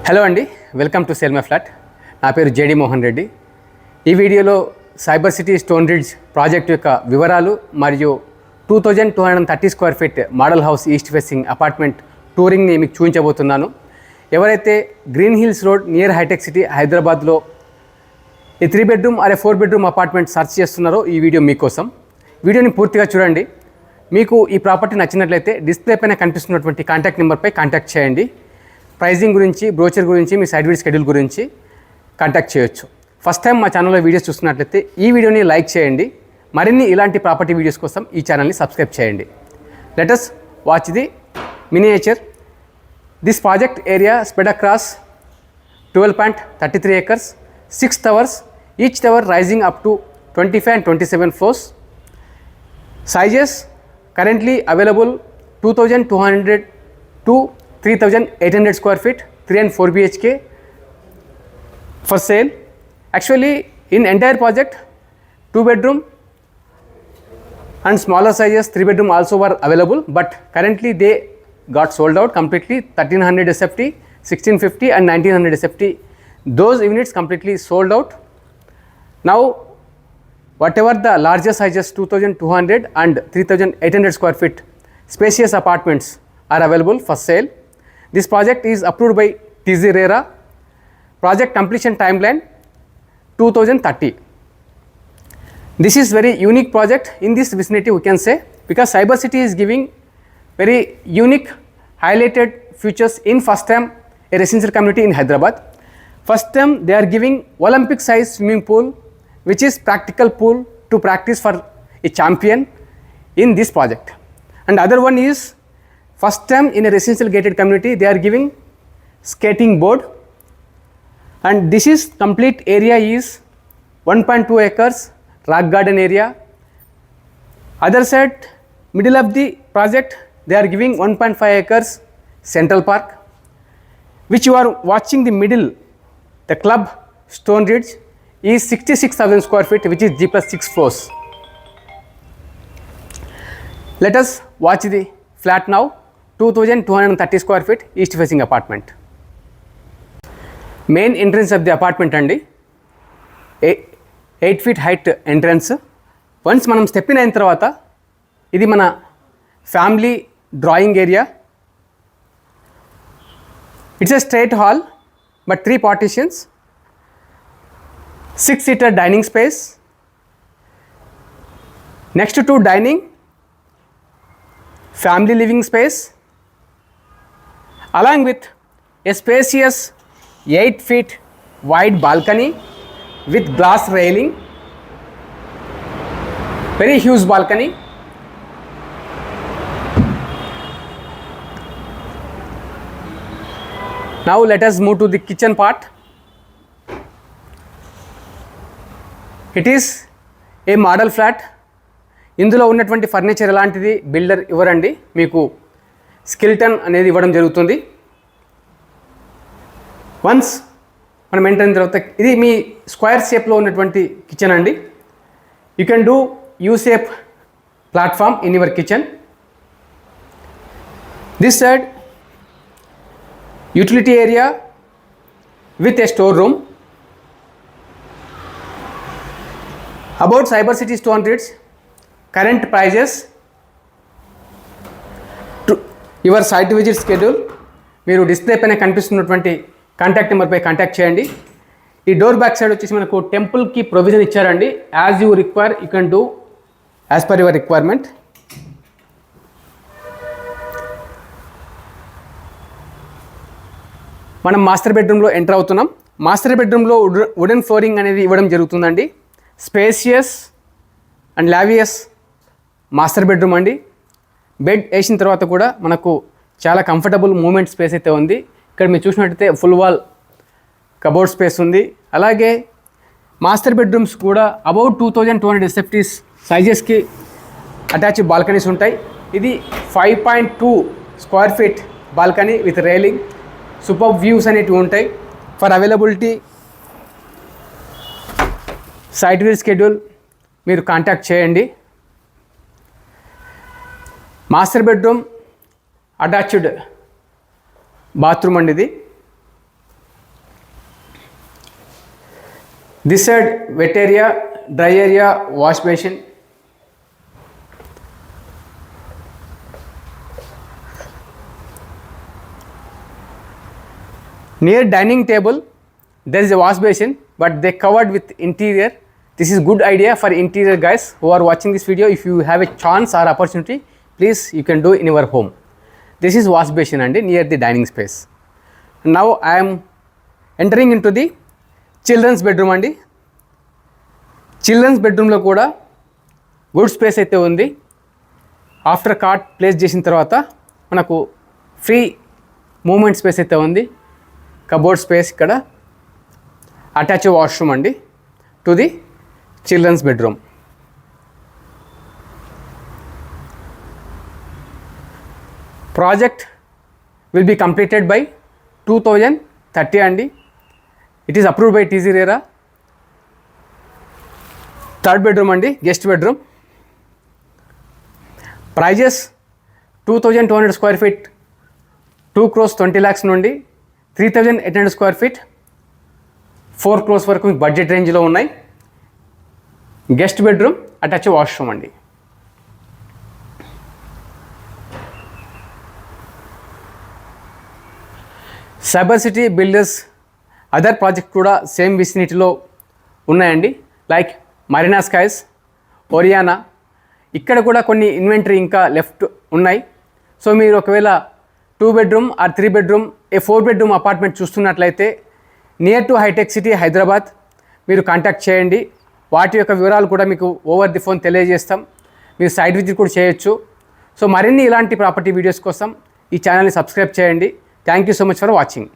Hello అండి, welcome to sell my flat. నా పేరు జేడి మోహన్ రెడ్డి. ఈ వీడియోలో cyber city stone ridge project యొక్క వివరాలు మరియు 2230 square feet model house east facing apartment టూరింగ్ని మీకు చూపించబోతున్నాను. ఎవరైతే green hills road near hitech city హైదరాబాద్లో ఈ 3 బెడ్రూమ్ అరే 4 బెడ్రూమ్ అపార్ట్మెంట్ సర్చ్ చేస్తున్నారో ఈ వీడియో మీకోసం. వీడియోని పూర్తిగా చూడండి. మీకు ఈ ప్రాపర్టీ నచ్చినట్లయితే డిస్ప్లే పైన కనిపిస్తున్నటువంటి కాంటాక్ట్ నెంబర్పై కాంటాక్ట్ చేయండి. ప్రైజింగ్ గురించి, బ్రోచర్ గురించి, మీ సైట్ విజిట్ షెడ్యూల్ గురించి కాంటాక్ట్ చేయొచ్చు. ఫస్ట్ టైం మా ఛానల్లో వీడియోస్ చూస్తున్నట్లయితే ఈ వీడియోని లైక్ చేయండి. మరిన్ని ఇలాంటి ప్రాపర్టీ వీడియోస్ కోసం ఈ ఛానల్ని సబ్స్క్రైబ్ చేయండి. Let us watch the miniature. This project area spread across 12.33 acres, 6 towers, each tower rising up to 25 and 27 floors. Sizes currently available 2200 to 3800 square feet, 3 and 4 BHK for sale. Actually, in entire project, 2 bedroom and smaller sizes 3 bedroom also were available, but currently they got sold out completely. 1300 SFT, 1650 and 1900 SFT, those units completely sold out. Now, whatever the larger sizes 2200 and 3800 square feet spacious apartments are available for sale. This project is approved by TZ RERA. Project completion timeline 2030. This is very unique project in this vicinity, we can say, because Cyber City is giving very unique highlighted features in first time a residential community in Hyderabad. First time they are giving Olympic size swimming pool, which is practical pool to practice for a champion in this project. And other one is first time in a residential gated community they are giving skating board, and this is complete area is 1.2 acres rock garden area. Other side, middle of the project they are giving 1.5 acres central park, which you are watching the middle, the club Stone Ridge is 66,000 square feet, which is G+6 floors. Let us watch the flat now. 2230 square feet east facing apartment. Main entrance of the apartment andi 8 feet height entrance. Once manam step in ayin tarvata idi mana family drawing area. It's a straight hall but 3 partitions, 6-seater dining space, next to dining, family living space, along with a spacious 8 feet wide balcony with glass railing, very huge balcony. Now let us move to the kitchen part. It is a model flat. ఇందులో ఉన్నటువంటి furniture ఎలాంటిది builder ఇవ్వరండి, మీకు skeleton అనేది ఇవ్వడం జరుగుతుంది. Once మనం enter అయిన తర్వాత ఇది మీ స్క్వేర్ షేప్లో ఉన్నటువంటి కిచెన్ అండి. You can do U shape platform in your kitchen. This side utility area with a store room. About Cyber city stone Ridge current prices, your site visit schedule మీరు display పైన కనిపిస్తున్నటువంటి contact నెంబర్పై contact చేయండి. ఈ door back side వచ్చేసి మనకు టెంపుల్కి provision ఇచ్చారండి. As you require you can do as per your requirement. మనం మాస్టర్ బెడ్రూమ్లో ఎంటర్ అవుతున్నాం. మాస్టర్ బెడ్రూమ్లో వుడెన్ ఫ్లోరింగ్ అనేది ఇవ్వడం జరుగుతుందండి. స్పేసియస్ అండ్ లావియస్ మాస్టర్ బెడ్రూమ్ అండి. బెడ్ వేసిన తర్వాత కూడా మనకు చాలా కంఫర్టబుల్ మూమెంట్ స్పేస్ అయితే ఉంది. ఇక్కడ మీరు చూసినట్టయితే ఫుల్ వాల్ కబోర్డ్ స్పేస్ ఉంది. అలాగే మాస్టర్ బెడ్రూమ్స్ కూడా అబౌట్ 2200 SFTs సైజెస్కి అటాచ్ బాల్కనీస్ ఉంటాయి. ఇది 5.2 square feet balcony with railing. Super views అనేటివి ఉంటాయి. For availability site visit schedule మీరు కాంటాక్ట్ చేయండి. మాస్టర్ బెడ్రూమ్ అటాచ్డ్ బాత్రూమ్ అండి ఇది. This side wet area, dry area, wash basin. Near dining table, there is a wash basin, but they covered with interior. This is good idea for interior guys who are watching this video. If you have a chance or opportunity, please you can do in your home. This is wash basin and near the dining space. Now I am entering into the children's bedroom అండి. Children's బెడ్రూమ్లో కూడా good space అయితే ఉంది. After cot place చేసిన తర్వాత మనకు free moment space అయితే ఉంది. కబోర్డ్ స్పేస్, ఇక్కడ అటాచ్ వాష్రూమ్ అండి to the children's bedroom. Project will be completed by 2030 అండి. It is approved by TG RERA. Third bedroom అండి, guest bedroom. Prices 2200 square feet 2 crores 20 lakhs నుండి 3800 square feet 4 crores వరకు మీకు budget రేంజ్లో ఉన్నాయి. Guest bedroom, attach washroom అండి. Cyber city builders other project కూడా same విసినిటీలో ఉన్నాయండి. Like Marina skies, Oriana. ఇక్కడ కూడా కొన్ని ఇన్వెంటరీ ఇంకా లెఫ్ట్ ఉన్నాయి. సో మీరు ఒకవేళ 2 bedroom or 3 bedroom 4 bedroom apartment చూస్తున్నట్లయితే near to hitech city Hyderabad మీరు కాంటాక్ట్ చేయండి. వాటి యొక్క వివరాలు కూడా మీకు ఓవర్ ది ఫోన్ తెలియజేస్తాం. మీరు సైట్ విజిట్ కూడా చేయొచ్చు. సో మరిన్ని ఇలాంటి ప్రాపర్టీ వీడియోస్ కోసం ఈ ఛానల్ని సబ్స్క్రైబ్ చేయండి. Thank you so much for watching.